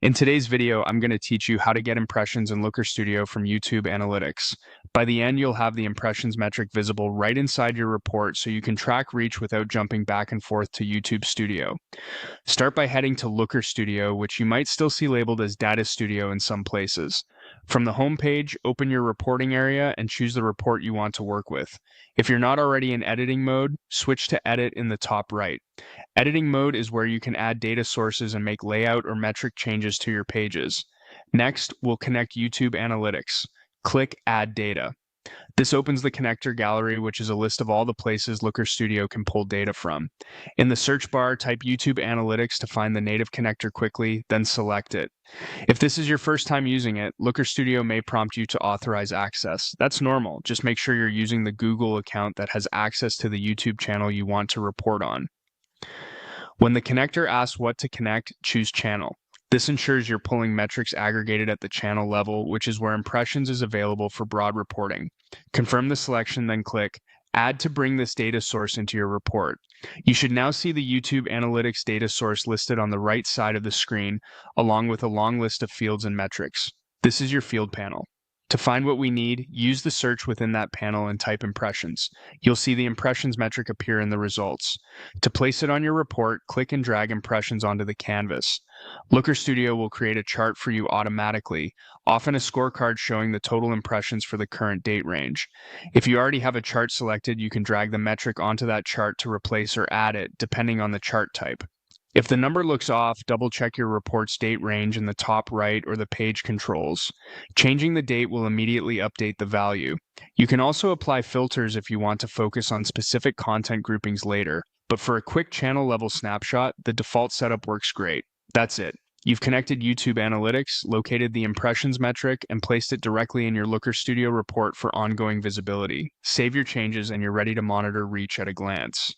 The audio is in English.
In today's video, I'm going to teach you how to get impressions in Looker Studio from YouTube Analytics. By the end, you'll have the impressions metric visible right inside your report so you can track reach without jumping back and forth to YouTube Studio. Start by heading to Looker Studio, which you might still see labeled as Data Studio in some places. From the home page, open your reporting area and choose the report you want to work with. If you're not already in editing mode, switch to Edit in the top right. Editing mode is where you can add data sources and make layout or metric changes to your pages. Next, we'll connect YouTube Analytics. Click Add Data. This opens the connector gallery, which is a list of all the places Looker Studio can pull data from. In the search bar, type YouTube Analytics to find the native connector quickly, then select it. If this is your first time using it, Looker Studio may prompt you to authorize access. That's normal. Just make sure you're using the Google account that has access to the YouTube channel you want to report on. When the connector asks what to connect, choose Channel. This ensures you're pulling metrics aggregated at the channel level, which is where impressions is available for broad reporting. Confirm the selection, then click Add to bring this data source into your report. You should now see the YouTube Analytics data source listed on the right side of the screen, along with a long list of fields and metrics. This is your field panel. To find what we need, use the search within that panel and type impressions. You'll see the impressions metric appear in the results. To place it on your report, click and drag impressions onto the canvas. Looker Studio will create a chart for you automatically, often a scorecard showing the total impressions for the current date range. If you already have a chart selected, you can drag the metric onto that chart to replace or add it, depending on the chart type. If the number looks off, double-check your report's date range in the top right or the page controls. Changing the date will immediately update the value. You can also apply filters if you want to focus on specific content groupings later, but for a quick channel-level snapshot, the default setup works great. That's it. You've connected YouTube Analytics, located the impressions metric, and placed it directly in your Looker Studio report for ongoing visibility. Save your changes and you're ready to monitor reach at a glance.